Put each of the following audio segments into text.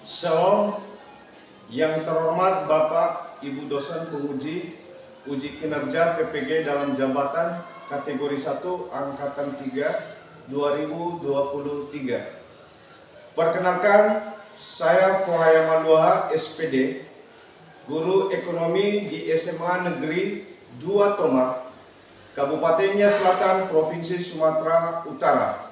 Shalom, yang terhormat Bapak Ibu dosen penguji uji kinerja PPG dalam jabatan kategori 1 angkatan 3 2023. Perkenalkan, saya Fohaya Maluaha SPD, guru ekonomi di SMA Negeri 2 Tomah, Kabupaten Nia Selatan, Provinsi Sumatera Utara.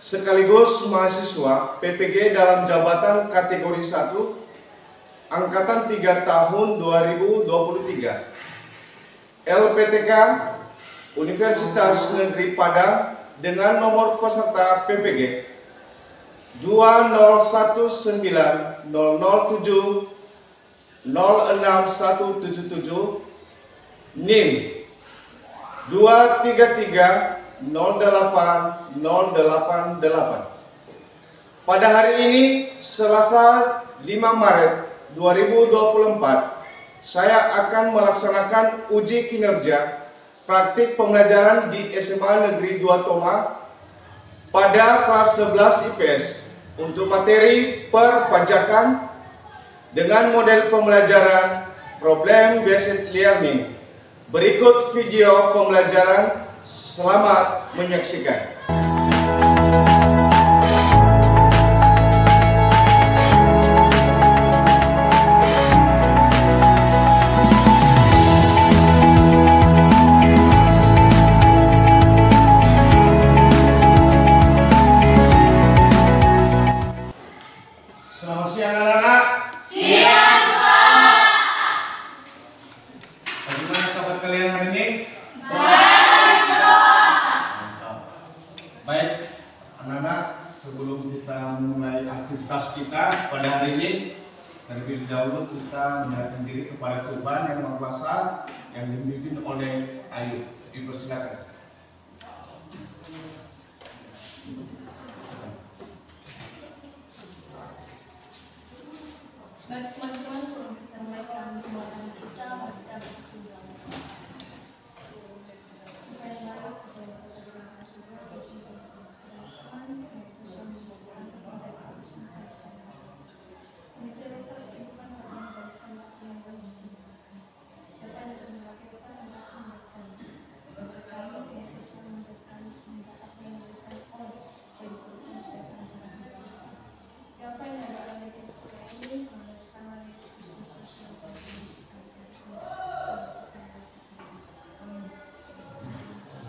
Sekaligus mahasiswa PPG dalam jabatan kategori 1 angkatan 3 tahun 2023. LPTK Universitas Negeri Padang dengan nomor peserta PPG 2019007 06177, NIM 2330888. Pada hari ini, Selasa 5 Maret 2024, saya akan melaksanakan uji kinerja praktik pembelajaran di SMA Negeri 2 Tomah pada kelas 11 IPS untuk materi perpajakan dengan model pembelajaran problem based learning. Berikut video pembelajaran. Selamat menyaksikan. Selamat siang anak-anak. Siang, Pak. Bagaimana kabar kalian hari ini? Baik, anak-anak, sebelum kita mulai aktivitas kita pada hari ini, terlebih dahulu kita menyerahkan diri kepada Tuhan yang Maha Kuasa yang dipimpin oleh Ayu. Dipersilakan. Baik teman-teman, sebelum kita mulai pembelajaran kita, mari kita bersatu.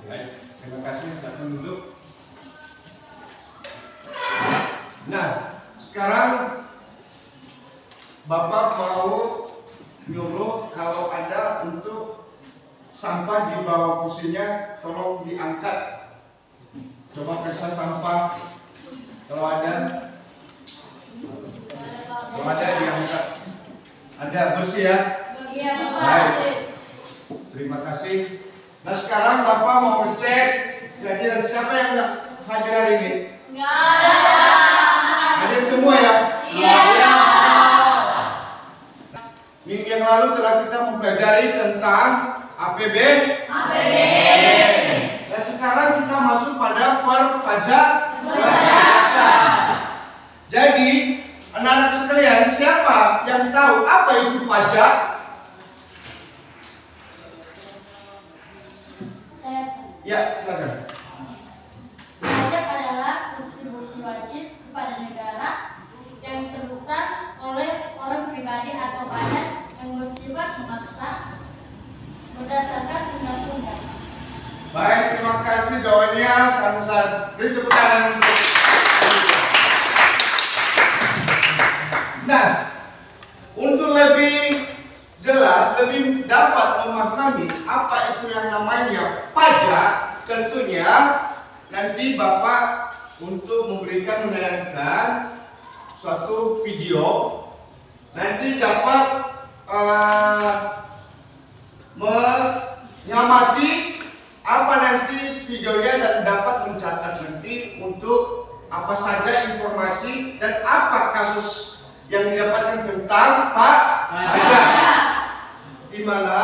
Baik, terima kasih. Silakan duduk. Nah, sekarang Bapak mau nyuruh kalau ada untuk sampah di bawah kursinya tolong diangkat. Coba periksa sampah kalau ada diangkat. Ada bersih ya? Baik, terima kasih. Nah, sekarang Bapak mau ngecek kehadiran siapa yang nggak hadir hari ini? Nggak ada. Hadir semua ya? Iya. Minggu yang lalu telah kita mempelajari tentang APBN. Dan sekarang kita masuk pada perpajakan. Jadi, anak-anak sekalian, siapa yang tahu apa itu pajak? Ya, silakan. Pajak adalah kontribusi wajib kepada negara yang ditentukan oleh orang pribadi atau badan yang bersifat memaksa berdasarkan undang-undang. Baik, terima kasih jawabannya. Sangat beri tepuk tangan. Nah, untuk lebih jelas, lebih dapat memahami apa itu yang namanya pajak, tentunya nanti Bapak untuk memberikan menayangkan suatu video, nanti dapat mengamati apa nanti videonya dan dapat mencatat nanti untuk apa saja informasi dan apa kasus yang didapatkan tentang pajak. Di mana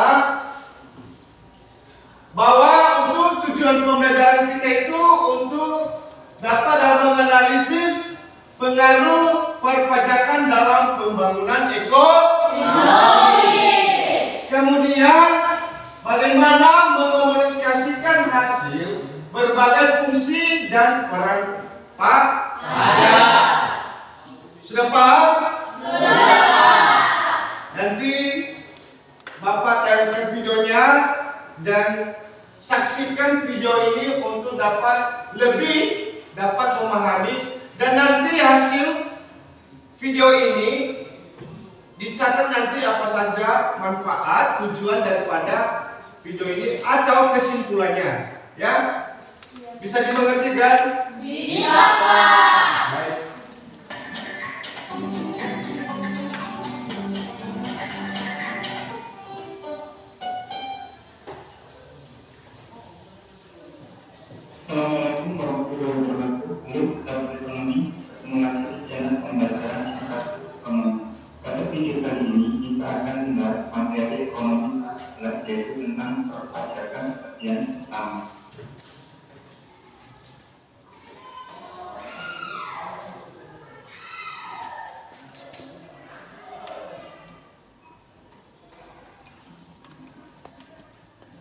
bahwa untuk tujuan pembelajaran kita itu untuk dapat dalam menganalisis pengaruh perpajakan dalam pembangunan ekonomi. Kemudian bagaimana mengomunikasikan hasil berbagai fungsi dan peran pajak. Sudah paham? Sudah. Nanti Bapak tayangkan videonya dan saksikan video ini untuk lebih dapat memahami, dan nanti hasil video ini dicatat nanti apa saja manfaat, tujuan daripada video ini atau kesimpulannya, ya? Bisa dimengerti kan? Bisa, Pak. Baik. Assalamualaikum warahmatullahi wabarakatuh. Halo, sahabat ekonomi, mengakhiri channel pembelajaran singkat ekonomi. Pada video kali ini kita akan membahas materi ekonomi yaitu tentang perpajakan bagian pertama.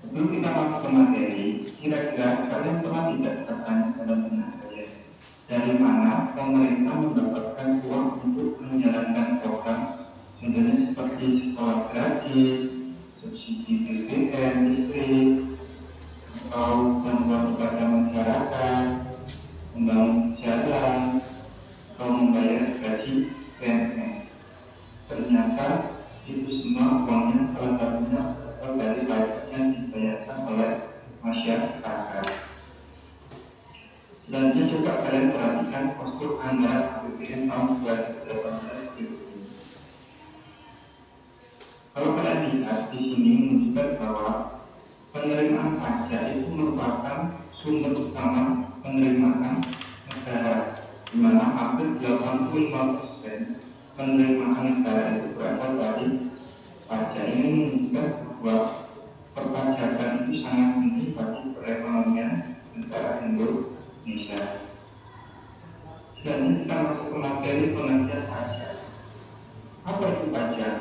Sebelum kita masuk ke materi, kira-kira kalian pernah tidak tertanya dalam benak kalian, dari mana pemerintah mendapatkan uang untuk menjalankan program contohnya seperti sekolah gratis, subsidi BBM listrik, atau bantuan kepada masyarakat, membangun jalan, atau membayar gaji PNS. Ternyata itu semua uangnya salah satunya berasal dari pajak yang dibayarkan oleh masyarakat. Selanjutnya coba kalian perhatikan postur anggaran APBN tahun 2018 ini. Kalau kalian lihat di sini menunjukkan bahwa penerimaan pajak itu merupakan sumber utama penerimaan negara, di mana hampir 85% penerimaan negara itu berasal dari pajak. Ini menunjukkan bahwa perpajakan itu sangat penting bagi perekonomian negara Indonesia. Selanjutnya kita masuk ke materi pengertian pajak. Apa itu pajak?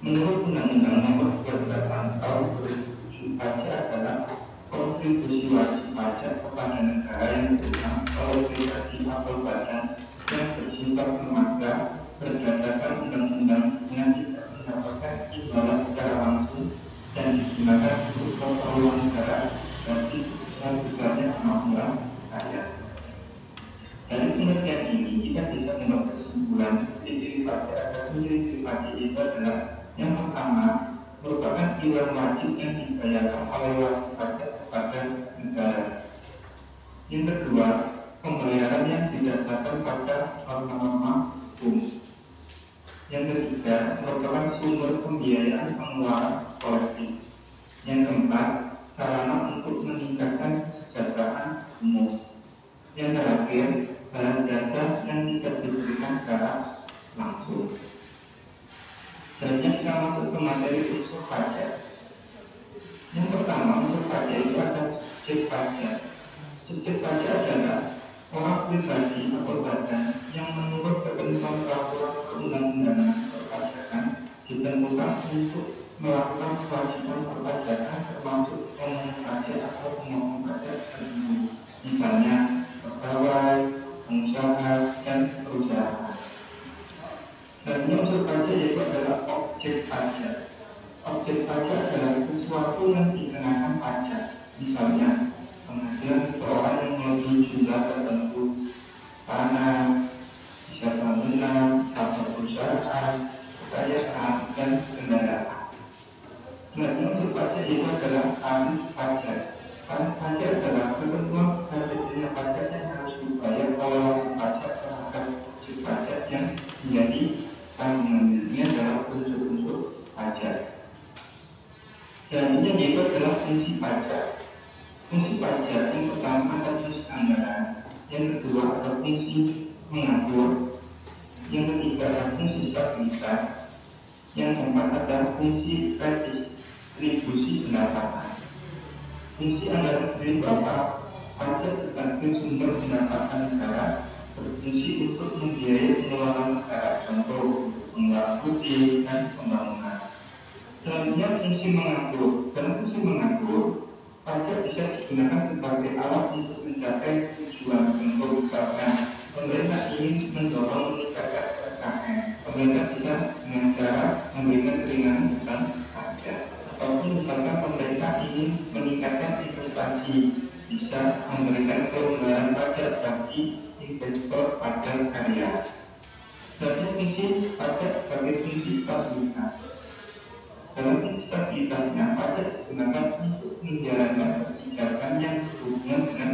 Menurut Undang-Undang Nomor 28 Tahun 2007, pajak adalah kontribusi wajib pajak kepada negara yang diberikan oleh pribadi atau badan yang bersifat lembaga berdasarkan undang-undang yang tidak mendapatkan imbalan secara langsung dan digunakan untuk keperluan negara bagi sebesar-besarnya kemampuan rakyat. Dari pengertian ini kita bisa membuat kesimpulan ciri pajak atau ciri pajak itu adalah yang pertama merupakan iuran wajib yang dibayarkan oleh wajib pajak kepada negara. Yang kedua, pembayaran yang didasarkan pada norma-norma hukum. Yang ketiga, merupakan sumber pembiayaan pengeluaran kolektif. Yang keempat, sarana untuk meningkatkan kesejahteraan umum. Yang terakhir, barang jasa yang tidak diberikan secara langsung. Selanjutnya kita masuk ke materi unsur pajak. Yang pertama, unsur pajak itu ada subjek pajak. Subjek pajak adalah orang pribadi atau badan yang menurut ketentuan peraturan perundang-undangan perpajakan ditentukan untuk melakukan kewajiban perpajakan termasuk pemungut pajak atau pemohon pajak tertentu, misalnya pegawai, pengusaha, dan perusahaan. Dan unsur pajak itu adalah objek pajak. Objek pajak adalah sesuatu yang dikenakan pajak, misalnya penghasilan seseorang yang melebihi jumlah tertentu, tanah, bisa bangunan, harta perusahaan, kekayaan, dan kendaraan. Dan unsur pajak itu adalah tarif pajak. Tarif pajak adalah ketentuan besar pajak yang harus dibayar oleh wajib pajak terhadap objek pajak yang menjadi tanggungannya dalam unsur-unsur pajak. Selanjutnya itu adalah fungsi pajak. Fungsi pajak yang pertama adalah fungsi anggaran, yang kedua adalah fungsi mengatur, yang ketiga adalah fungsi stabilitas, yang keempat adalah fungsi redistribusi pendapatan. Fungsi anggaran sendiri berupa pajak sebagai sumber pendapatan negara berfungsi untuk membiayai pengelolaan negara, contoh pengelolaan budi dan pembangunan. Selanjutnya fungsi mengatur. Dalam fungsi mengatur, pajak bisa digunakan sebagai alat untuk mencapai tujuan. Contoh misalkan pemerintah ingin mendorong meningkatkan UMKM, pemerintah bisa dengan cara memberikan keringanan beban pajak. Ataupun misalkan pemerintah ingin meningkatkan investasi, bisa memberikan kelonggaran pajak bagi investor padat karya. Dan fungsi pajak sebagai fungsi stabilitas. Dalam fungsi stabilitasnya, pajak digunakan untuk menjalankan kebijakan yang berhubungan dengan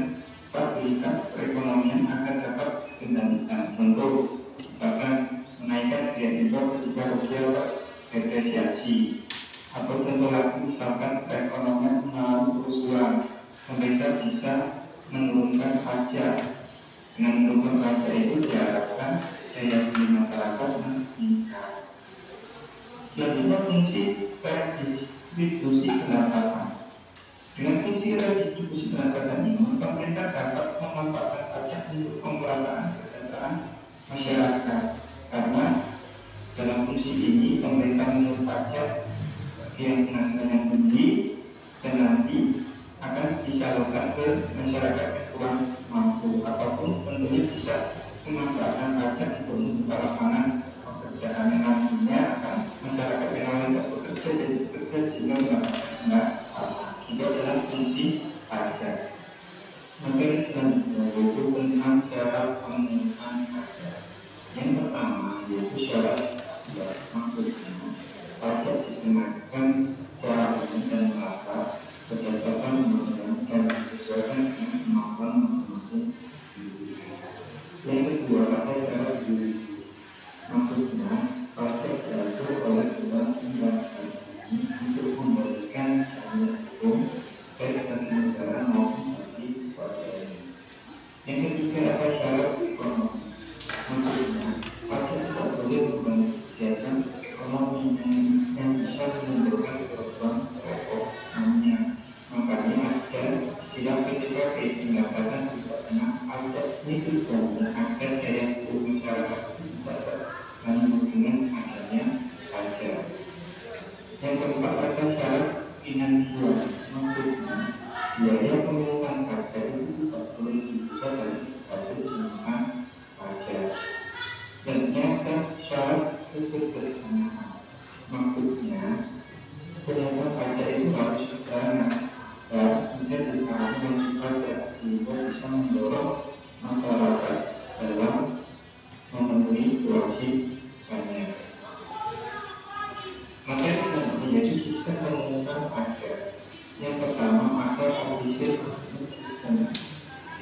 stabilitas perekonomian agar dapat dikendalikan. Contoh, misalkan menaikkan biaya impor ketika rupiah depresiasi. Atau contoh lagi, misalkan perekonomian mengalami kerusuhan, pemerintah bisa menurunkan pajak. Dengan menurunkan pajak itu diharapkan daya beli masyarakat meningkat. Selanjutnya fungsi redistribusi pendapatan. Dengan fungsi redistribusi pendapatan ini, pemerintah dapat memanfaatkan pajak untuk pemerataan kesejahteraan masyarakat. Karena dalam fungsi ini pemerintah menurut pajak yang penghasilan yang tinggi dan nanti akan disalurkan ke masyarakat yang kurang mampu, ataupun tentunya bisa memanfaatkan pajak untuk membuka lapangan pekerjaan yang nantinya akan masyarakat yang lain tidak bekerja dan bekerja sehingga mendapatkan juga dalam fungsi pajak. Materi selanjutnya yaitu tentang syarat pemungutan pajak. Yang pertama yaitu syarat maksudnya pajak dikenakan secara umum dan merata berdasarkan undang-undang dan disesuaikan dengan kemampuan masing-masing. Yang kedua, ada syarat juridis. Maksudnya, pajak diatur oleh undang-undang untuk memberikan jaminan hukum baik bagi negara maupun bagi warga. Yang ketiga, ada syarat ekonomi. Maksudnya, pajak tidak boleh membantu kegiatan ekonomi yang bisa menimbulkan kerusuhan perekonomian. Makanya ada tidak PPP pendapatan tidak kena pajak itu dan agar daya beli masyarakat tidak terganggu dengan adanya pajak. Yang keempat ada syarat finansial. Maksudnya biaya pemungutan pajak itu tidak boleh dipisah dari hasil penerimaan pajak. Dan yang syarat kesederhanaan. Maksudnya penerimaan pajak itu harus sederhana dan menjadi cara yang pajak sehingga bisa mendorong masyarakat dalam memenuhi kewajibannya. Materi selanjutnya yaitu sistem pemungutan pajak. Yang pertama ada publisher sistem,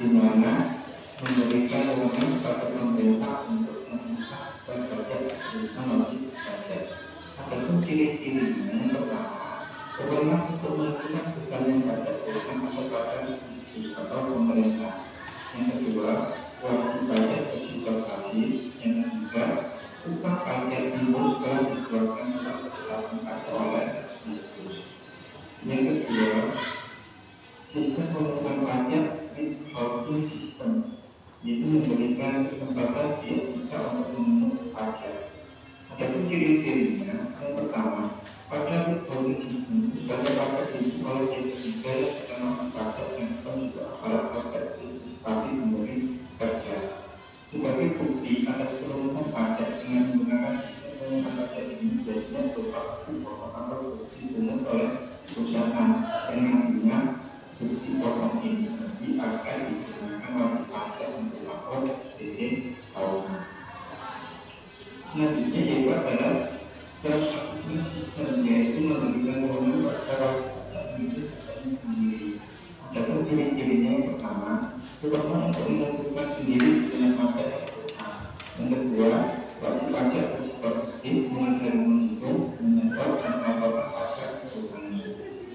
di mana memberikan wewenang kepada pemerintah untuk memungutan pajak berupa wajib pajak. Adapun ciri-cirinya, yang pertama, wewenang untuk menentukan besaran pajak berupa masyarakat atau pemerintah. Yang kedua, wajib pajak bersifat pasif. Yang ketiga, upah pajak timbul setelah dikeluarkan surat keterangan pajak oleh bisnis. Yang kedua, sistem pemungutan pajak withholding system, yaitu memberikan kesempatan dia bisa untuk memungut pajak. Adapun ciri-cirinya, yang pertama, pada withholding system misalnya pajak diisi oleh ketiga yang terkena pajak yang juga aparat pajak pasti memberi pajak. Sebagai bukti atas pemungutan pajak dengan menggunakan sistem pemungutan pajak ini biasanya berupa pokok atau bukti dipungut oleh perusahaan yang nantinya bukti pokok ini nanti akan digunakan wajib pajak untuk lapor SPT tahunan. Selanjutnya yaitu adalah self-assessment system, yaitu memberikan wewenang kepada pajak sendiri. Adapun ciri-cirinya yang pertama, wewenang untuk menentukan sendiri dengan pajak yang berhutang. Yang kedua, wajib pajak bersifat aktif mengenai menghitung, menyetor dan melaporkan pajak berhutangnya.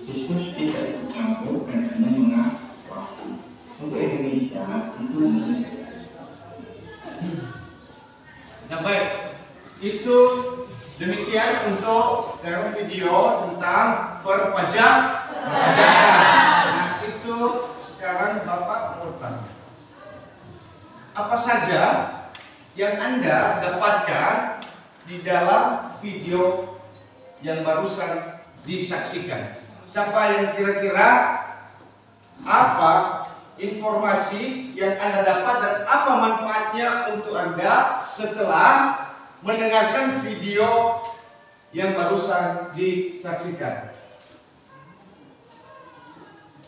Khusus tidak ikut campur dan hanya mengawasi. Untuk Indonesia itu nah baik, itu demikian untuk dalam video tentang perpajakan. Nah itu sekarang Bapak mau tanya. apa saja yang Anda dapatkan di dalam video yang barusan disaksikan. Siapa yang kira-kira apa informasi yang Anda dapat dan apa manfaatnya untuk Anda setelah mendengarkan video yang barusan disaksikan?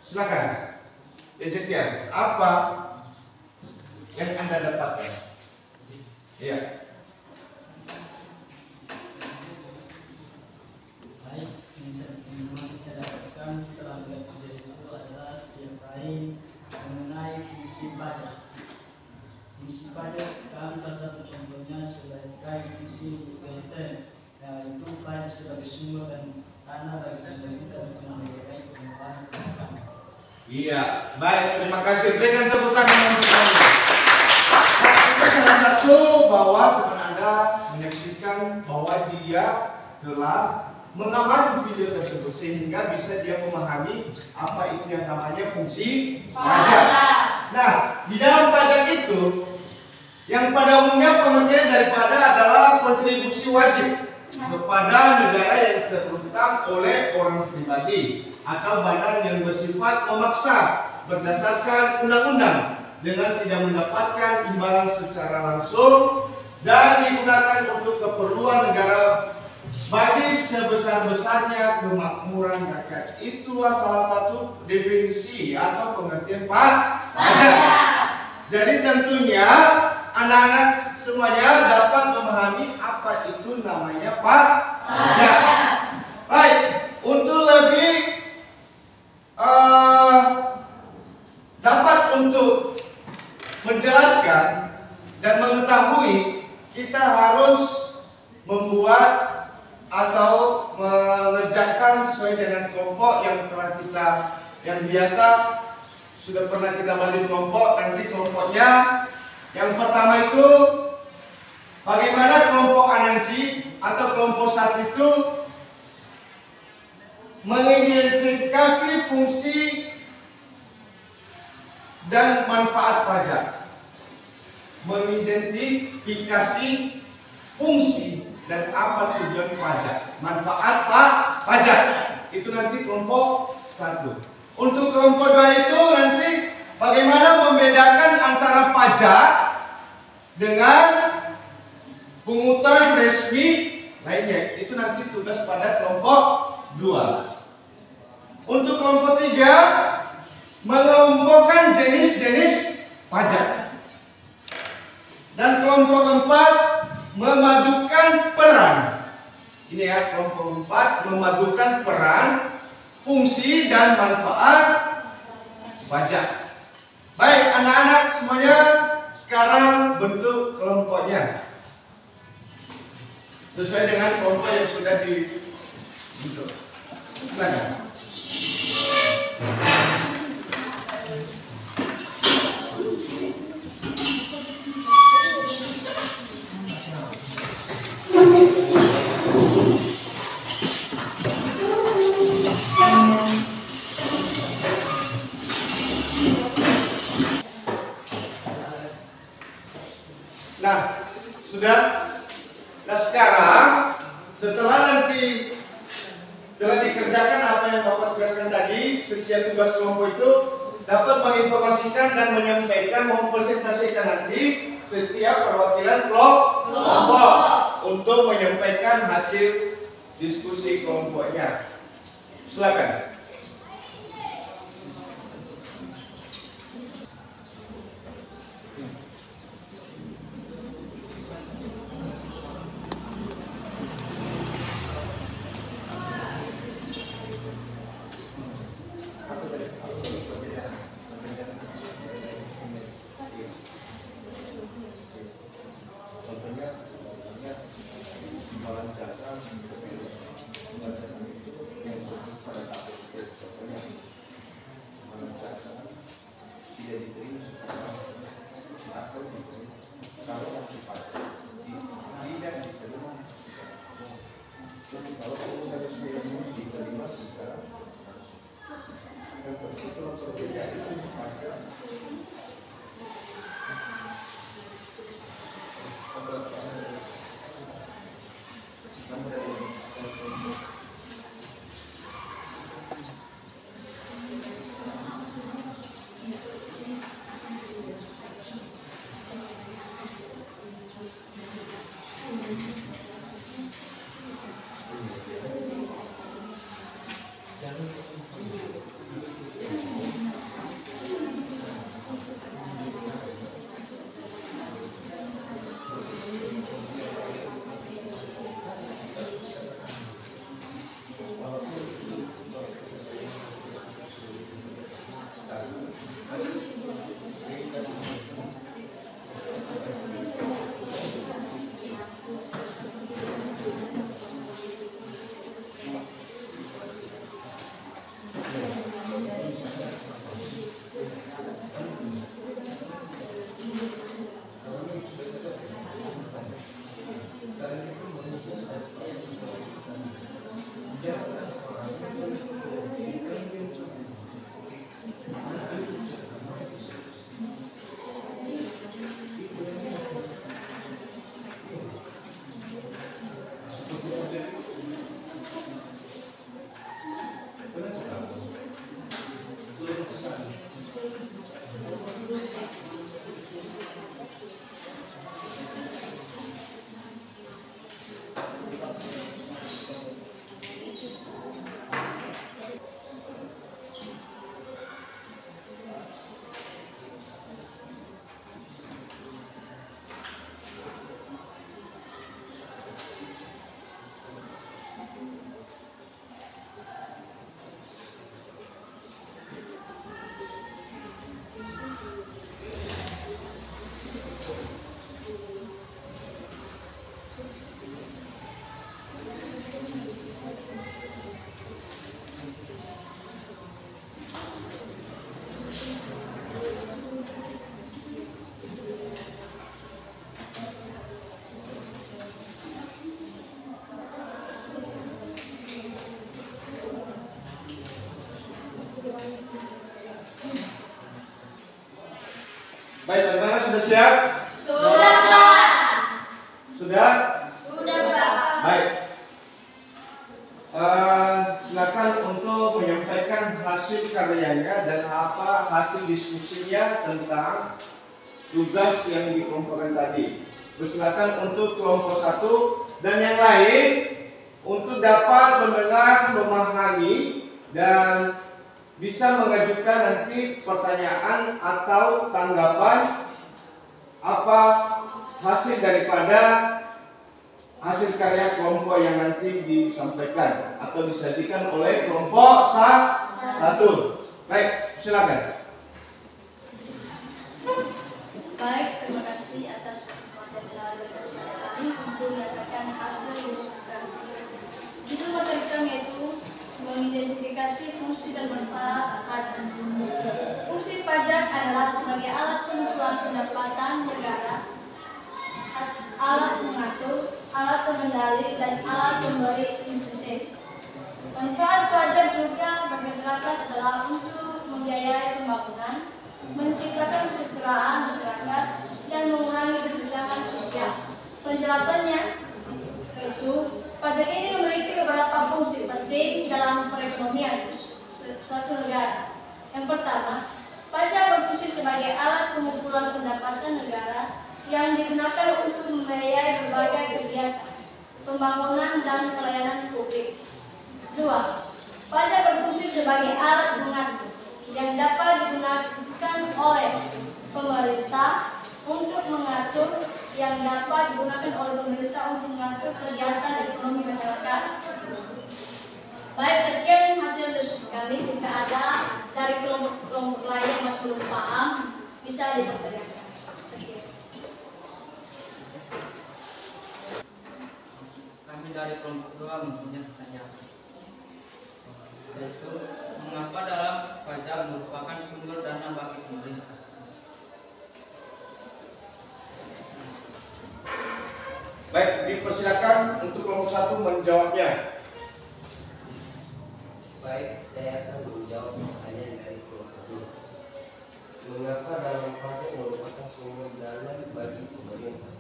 Silakan. Ezekiel, apa yang Anda dapatkan? Iya. Baik, yang saya dapatkan setelah melihat video itu adalah yang mengenai fungsi pajak. Fungsi pajak kami salah satu contohnya sebagai fungsi BNT, yaitu pajak sebagai sumber dan tanah bagi pemerintah untuk membiayai pengembangan. Iya, baik. Terima kasih. Berikan tepuk tangan untuk Anda. Nah, itu salah satu bahwa teman Anda menyaksikan bahwa dia telah mengamati video tersebut sehingga bisa dia memahami apa itu yang namanya fungsi pajak. Nah, di dalam pajak itu yang pada umumnya pengertian daripada adalah kontribusi wajib kepada negara yang terutang oleh orang pribadi atau badan yang bersifat memaksa berdasarkan undang-undang dengan tidak mendapatkan imbalan secara langsung dan digunakan untuk keperluan negara bagi sebesar-besarnya kemakmuran rakyat. Itulah salah satu definisi atau pengertian pajak. Jadi tentunya anak-anak semuanya dapat memahami apa itu namanya pajak. Baik, untuk lebih dapat untuk menjelaskan dan mengetahui, kita harus membuat atau mengerjakan sesuai dengan kelompok yang biasa sudah pernah kita bagi kelompok. Nanti kelompoknya yang pertama itu bagaimana kelompok A nanti atau kelompok 1 itu mengidentifikasi fungsi dan manfaat pajak. Mengidentifikasi fungsi dan apa tujuan pajak, manfaat pajak. Itu nanti kelompok 1. Untuk kelompok 2 itu nanti bagaimana membedakan antara pajak dengan pungutan resmi lainnya. Itu nanti tugas pada kelompok 2. Untuk kelompok 3, mengelompokkan jenis-jenis pajak. Dan kelompok 4, memadukan peran. Ini ya, kelompok 4 memadukan peran, fungsi dan manfaat pajak. Baik, anak-anak semuanya, sekarang bentuk kelompoknya sesuai dengan kelompok yang sudah dibentuk. Silakan. Nah, sudah. Nah, sekarang setelah nanti telah dikerjakan apa yang Bapak tugaskan tadi, sekian tugas kelompok itu dapat menginformasikan dan menyampaikan, mempresentasikan nanti setiap perwakilan kelompok untuk menyampaikan hasil diskusi kelompoknya. Silakan. Imbalan jasa yang pada tahun Baik, bagaimana sudah siap? Sudah, Pak. Sudah? Sudah, Pak. Baik. Silakan untuk menyampaikan hasil karyanya dan apa hasil diskusinya tentang tugas yang dikelompokkan tadi. Silakan untuk kelompok 1 dan yang lain untuk dapat mendengar, memahami dan bisa mengajukan nanti pertanyaan atau tanggapan apa hasil daripada hasil karya kelompok yang nanti disampaikan atau disajikan oleh kelompok 1. Baik, silakan. Baik, terima kasih atas kesempatan yang diberikan untuk menyatakan hasil diskusi kami. Judul materi kami yaitu mengidentifikasi fungsi dan manfaat pajak. Fungsi pajak adalah sebagai alat pengumpulan pendapatan negara, alat mengatur, alat pengendali, dan alat pemberi insentif. Manfaat pajak juga bagi masyarakat adalah untuk membiayai pembangunan, menciptakan kesejahteraan masyarakat, dan mengurangi kesenjangan sosial. Penjelasannya yaitu pajak ini memiliki beberapa fungsi penting dalam perekonomian suatu negara. Yang pertama, pajak berfungsi sebagai alat pengumpulan pendapatan negara yang digunakan untuk membiayai berbagai kegiatan pembangunan dan pelayanan publik. 2. Pajak berfungsi sebagai alat mengatur yang dapat digunakan oleh pemerintah untuk mengatur kegiatan ekonomi masyarakat. Baik, sekian hasil diskusi kami. Jika ada dari kelompok lain yang masih belum paham, bisa ditanyakan. Sekian. Kami dari kelompok 2 mempunyai pertanyaan, yaitu mengapa dalam pajak merupakan sumber dana bagi pemerintah? Baik, dipersilakan untuk kelompok 1 menjawabnya. Baik, saya akan menjawab pertanyaan dari kelompok 2. Mengapa dalam pajak merupakan sumber dana bagi pemerintah?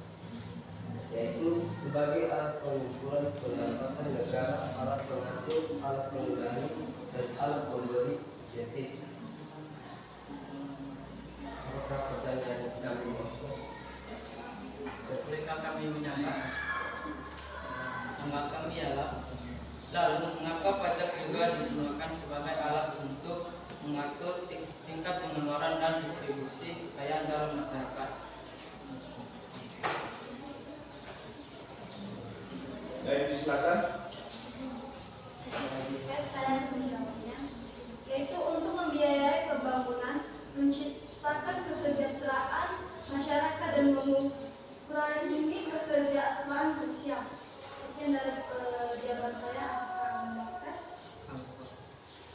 Yaitu sebagai alat pengumpulan pendapatan negara, alat pengatur, alat pengendali, dan alat pemberi insentif. Apakah pertanyaan kami maksud? Bolehkah kami menyatakan? Tanggapan kami ialah, lalu mengapa pajak juga digunakan sebagai alat untuk mengatur tingkat pengeluaran dan distribusi kekayaan dalam masyarakat? Baik, silakan. Saya menjawabnya, yaitu untuk membiayai pembangunan, menciptakan kesejahteraan masyarakat dan mengurangi kesejahteraan sosial. Sekian dari jawaban saya akan menjelaskan.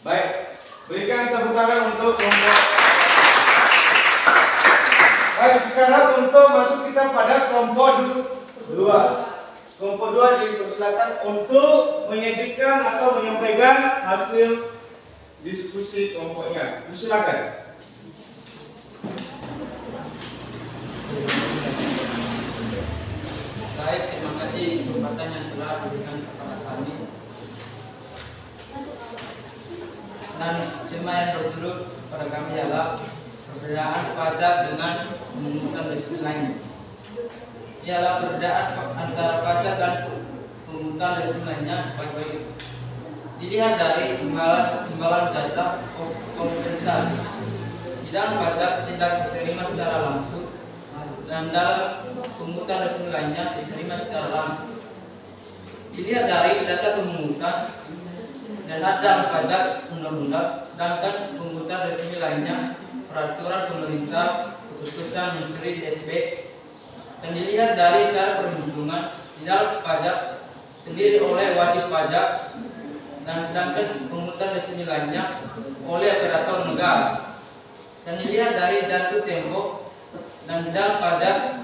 Baik, berikan tepuk tangan untuk kelompok. Baik, sekarang untuk masuk kita pada kelompok 2. Kelompok 2 dipersilakan untuk menyajikan atau menyampaikan hasil diskusi kelompoknya. Silakan. Baik, terima kasih kesempatan yang telah diberikan kepada kami. Dan tema yang berjudul pada kami adalah perbedaan pajak dengan pemungutan resmi lainnya. Ialah perbedaan antara pajak dan pemungutan resmi lainnya sebagai berikut. Dilihat dari imbalan jasa kompensasi. Di dalam pajak tidak diterima secara langsung, dan dalam pemungutan resmi lainnya diterima secara langsung. Dilihat dari data pemungutan dan dalam pajak undang-undang, sedangkan pemungutan resmi lainnya peraturan pemerintah, keputusan Menteri DSB. Dan dilihat dari cara perhitungan di dalam pajak sendiri oleh wajib pajak, dan sedangkan pemungutan resmi lainnya oleh operator negara. Dan dilihat dari jatuh tempo dan di dalam pajak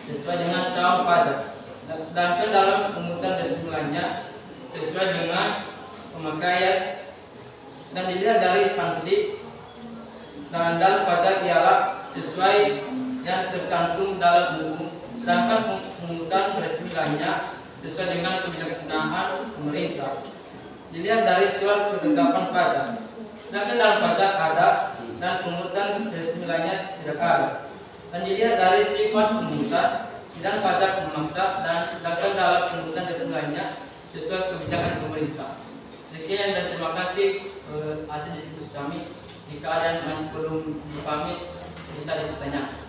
sesuai dengan tahun pajak, dan sedangkan dalam pemungutan resmi lainnya sesuai dengan pemakaian. Dan dilihat dari sanksi, dan dalam pajak ialah sesuai yang tercantum dalam buku, sedangkan pungutan resmi lainnya sesuai dengan kebijaksanaan pemerintah. Dilihat dari surat ketetapan pajak. Sedangkan dalam pajak ada dan pungutan resmi lainnya tidak ada. Dan dilihat dari sifat pungutan dan pajak memaksa dan sedangkan dalam pungutan resmi lainnya sesuai kebijakan pemerintah. Sekian dan terima kasih hasil diskusi kami. Jika ada yang masih belum dipahami bisa ditanyakan.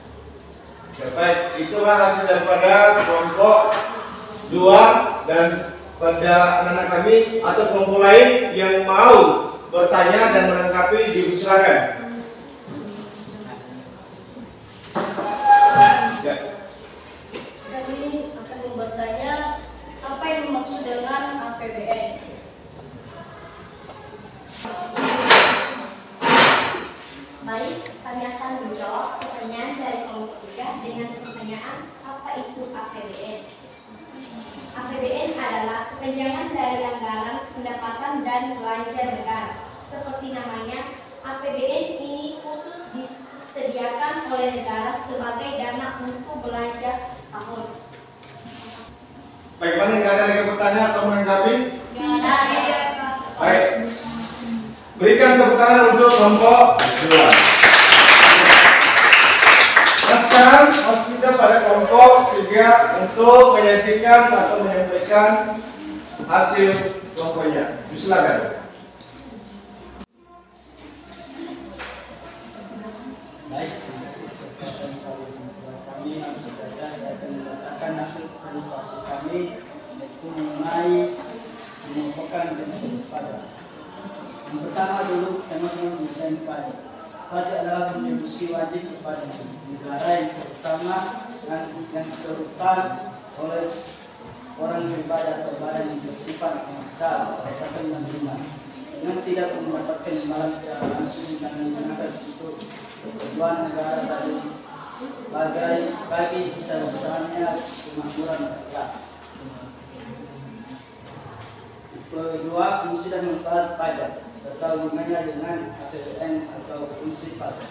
Ya, baik, itulah hasil daripada kelompok 2 dan pada anak kami atau kelompok lain yang mau bertanya dan melengkapi dipersilakan. Ya. Kami akan bertanya apa yang dimaksud dengan APBN. Baik, kami akan menjawab pertanyaan dari kelompok 3 dengan pertanyaan apa itu APBN. APBN adalah kepanjangan dari anggaran pendapatan dan belanja negara. Seperti namanya, APBN ini khusus disediakan oleh negara sebagai dana untuk belanja tahun. Baik, mana nggak ada lagi pertanyaan atau melengkapi? Baik, berikan tepuk tangan untuk kelompok 2. Nah, sekarang harus kita pada kelompok 3 untuk menyaksikan atau menyampaikan hasil kelompoknya. Silakan. Baik, kesempatan kami langsung saja saya akan membacakan hasil presentasi kami yaitu mengenai mengumpulkan jenis pajak. Yang pertama dulu tema-tema mengenai pajak. Pajak adalah kontribusi wajib kepada negara yang terutama yang diterapkan oleh orang pribadi atau badan yang bersifat memaksa berdasarkan menerima yang tidak mendapatkan imbalan secara langsung dan digunakan untuk keperluan negara bagi besar-besarnya kemakmuran rakyat. Kedua, fungsi dan manfaat pajak serta hubungannya dengan APBN atau fungsi pajak.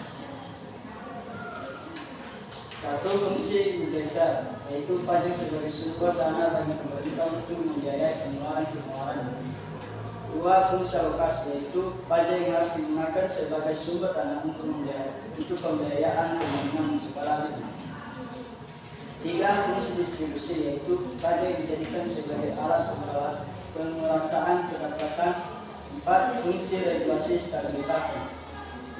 Satu, fungsi moneter, yaitu pajak sebagai sumber dana bagi pemerintah untuk membiayai pengeluaran. Dua, fungsi alokasi, yaitu pajak yang harus digunakan sebagai sumber dana untuk pembiayaan pembangunan municipal. Tiga, fungsi distribusi, yaitu pajak yang dijadikan sebagai alat pemerataan pendapatan. Empat, fungsi regulasi stabilitas,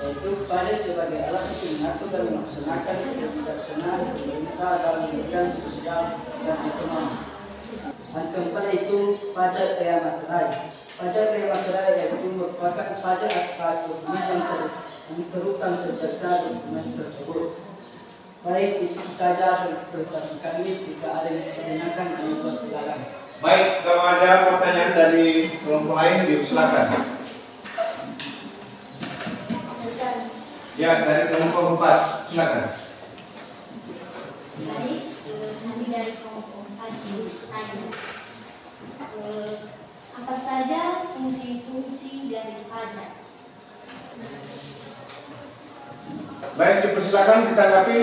yaitu pajak sebagai alat untuk mengatur dan melaksanakan kebijaksanaan pemerintah dalam bidang sosial dan ekonomi. Dan keempat itu pajak bea materai. Pajak bea materai yaitu merupakan pajak atas dokumen yang terutang sejak dokumen tersebut. Baik, itu saja presentasi kami. Jika ada yang ditanyakan, kami persilakan. Baik, kalau ada pertanyaan dari kelompok lain, silakan. Ya, dari kelompok 4, silakan. Baik, kami dari kelompok 4 bertanya, apa saja fungsi-fungsi dari pajak? Baik, dipersilakan ditanggapi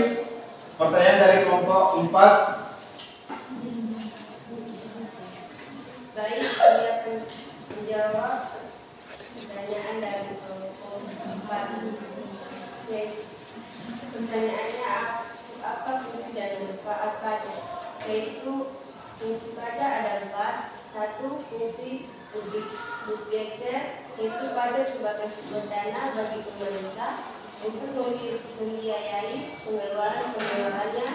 pertanyaan dari kelompok 4. Baik, kami akan menjawab pertanyaan dari kelompok 4. Pertanyaannya apa fungsi dan manfaat pajak? Yaitu fungsi pajak ada 4. Satu, fungsi budgeter, yaitu pajak sebagai sumber dana bagi pemerintah untuk membiayai pengeluarannya.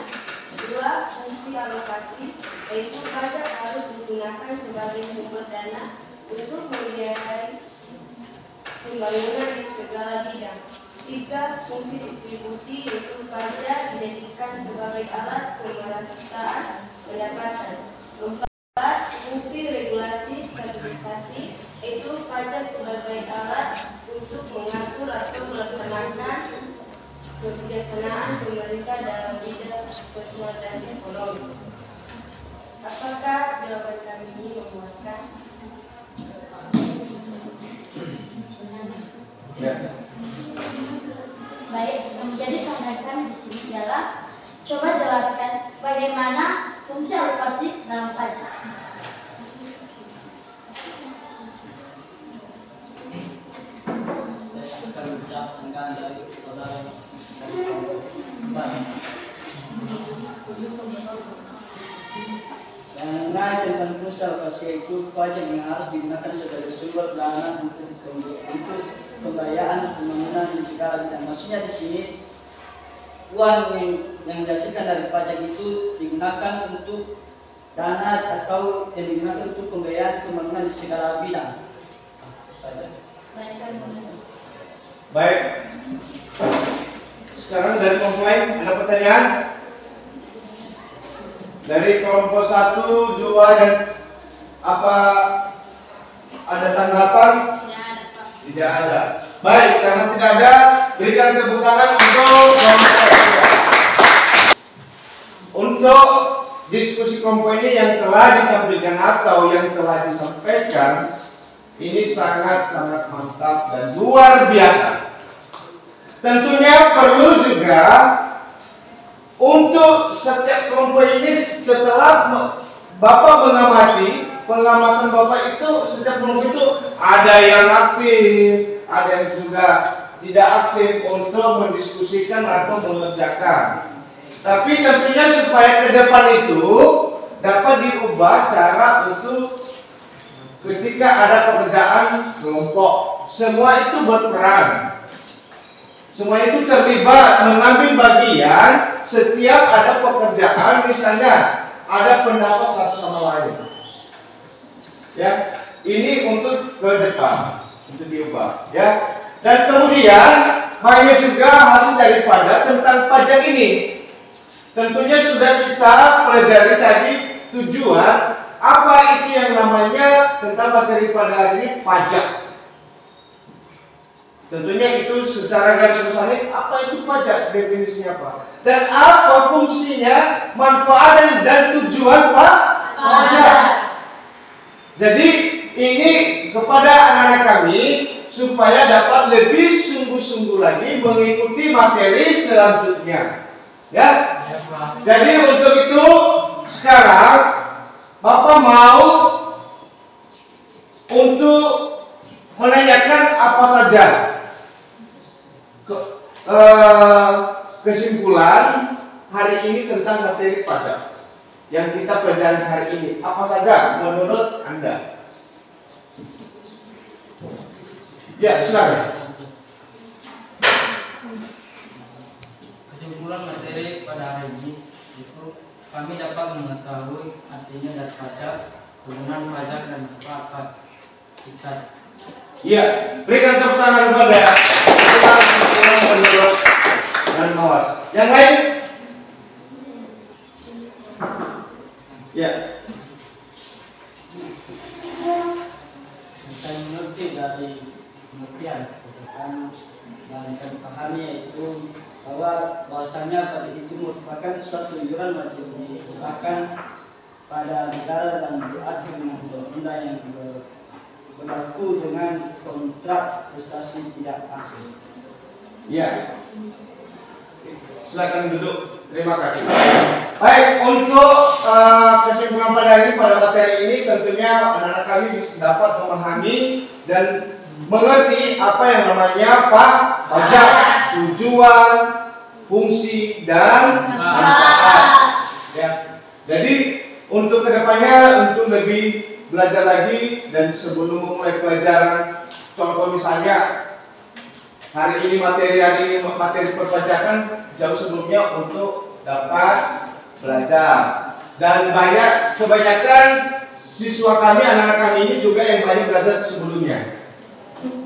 Dua, fungsi alokasi, yaitu pajak harus digunakan sebagai sumber dana untuk membiayai pembangunan di segala bidang. Tiga, fungsi distribusi, yaitu pajak dijadikan sebagai alat pemerataan pendapatan. Empat, fungsi regulasi stabilisasi, yaitu pajak sebagai alat untuk mengatur atau melaksanakan kebijaksanaan pemerintah dalam bidang sosial dan ekonomi. Apakah jawaban kami ini memuaskan? Ya. Baik, yang menjadi sampaikan di sini ialah coba jelaskan bagaimana fungsi alokasi dalam pajak. Saya akan menjelaskan dari saudara mengenai tentang fungsi alokasi itu pajak yang harus digunakan sebagai sumber dana untuk pembiayaan pembangunan di segala bidang. Maksudnya di sini uang yang dihasilkan dari pajak itu digunakan untuk dana atau yang digunakan untuk pembiayaan pembangunan di segala bidang. Itu saja. Baik. Sekarang dari kelompok lain ada pertanyaan? Dari kelompok 1, 2 dan apa ada tanggapan? Tidak ada. Baik, karena tidak ada, berikan tepuk tangan untuk kelompok 3. Untuk diskusi kelompok ini yang telah ditampilkan atau yang telah disampaikan, ini sangat-sangat mantap dan luar biasa. Tentunya perlu juga untuk setiap kelompok ini setelah Bapak mengamati, pengamatan Bapak itu setiap kelompok itu ada yang aktif, ada yang juga tidak aktif untuk mendiskusikan atau mengerjakan. Tapi tentunya supaya ke depan itu dapat diubah cara untuk ketika ada pekerjaan kelompok, semua itu berperan. Semua itu terlibat mengambil bagian setiap ada pekerjaan, misalnya ada pendapat satu sama lain. Ya, ini untuk ke depan, untuk diubah. Ya, dan kemudian banyak juga hasil daripada tentang pajak ini. Tentunya sudah kita pelajari tadi tujuan apa itu yang namanya tentang materi pada hari ini pajak. Tentunya itu secara garis besar apa itu pajak, definisinya apa, dan apa fungsinya, manfaat dan tujuan pajak. Jadi ini kepada anak-anak kami supaya dapat lebih sungguh-sungguh lagi mengikuti materi selanjutnya. Ya. Jadi untuk itu sekarang Bapak mau untuk menanyakan apa saja kesimpulan hari ini tentang materi pajak yang kita pelajari hari ini. Apa saja menurut Anda? Ya, silakan. Kesimpulan materi pada hari ini itu kami dapat mengetahui artinya dari pajak, penggunaan pajak dan manfaat pajak. Iya, berikan tepuk tangan kepada kesimpulan menurut dan Mawas. Yang lain? Ya. Saya mengerti dari pengertian dan kami pahami yaitu bahwasanya pajak itu merupakan suatu iuran wajib diserahkan pada negara dan diatur dengan undang-undang yang berlaku dengan kontrak prestasi tidak langsung. Ya. Silakan duduk. Terima kasih. Baik, untuk kesimpulan pada hari ini pada materi ini tentunya anak-anak kami bisa dapat memahami dan mengerti apa yang namanya pajak, tujuan, fungsi dan manfaat. Ya. Jadi untuk kedepannya untuk lebih belajar lagi dan sebelum memulai pelajaran, contoh misalnya hari ini materi perpajakan jauh sebelumnya untuk dapat belajar, dan kebanyakan siswa kami, anak-anak kami ini juga yang banyak belajar sebelumnya,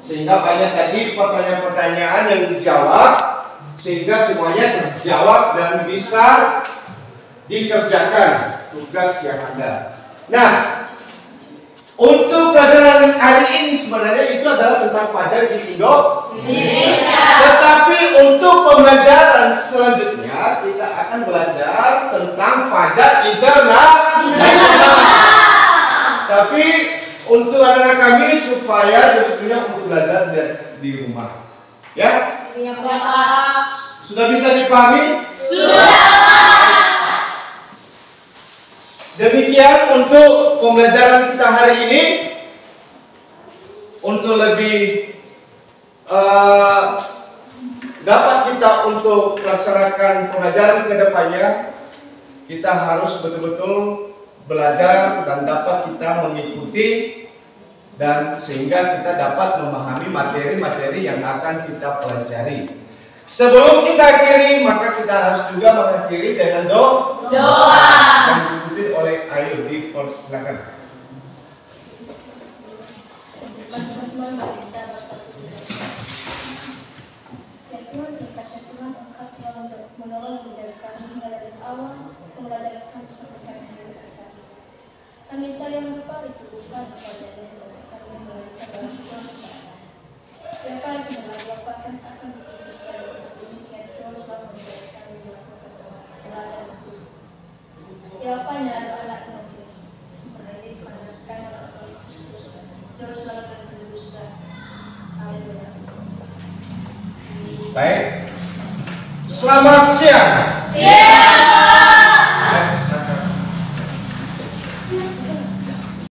sehingga banyak tadi pertanyaan-pertanyaan yang dijawab sehingga semuanya terjawab dan bisa dikerjakan tugas yang ada. Nah, untuk pelajaran hari ini sebenarnya itu adalah tentang pajak di Indonesia. Tetapi untuk pembelajaran selanjutnya kita akan belajar tentang pajak internasional. Tapi untuk anak-anak kami supaya besoknya untuk belajar di rumah. Ya, Iya Pak. sudah bisa dipahami? Demikian untuk pembelajaran kita hari ini. Untuk lebih dapat kita untuk melaksanakan pembelajaran ke depannya, kita harus betul-betul belajar dan dapat kita mengikuti dan sehingga kita dapat memahami materi-materi yang akan kita pelajari. Sebelum kita akhiri, maka kita harus juga mengakhiri dengan doa yang dipimpin oleh Ayu. Silakan. Teman-teman, mari kita bersatu. Ya Tuhan, terima kasih Tuhan, Engkau telah menolong menjaga kami hingga dari awal pembelajaran kami sampai kami hari saat ini. Kami minta yang Bapa ditubuhkan kepadanya dan kami memberikan balas Tuhan kepada siapa yang sebenarnya Bapa akan berusaha untuk demikian Tuhan selalu menjaga kami melakukan kebenaran itu. Ya Bapa yang ada anak-anak Yesus, sebenarnya dipanaskan oleh Yesus Kristus. Jauh selalu berdosa. Haleluya. Baik. Selamat siang. Siang.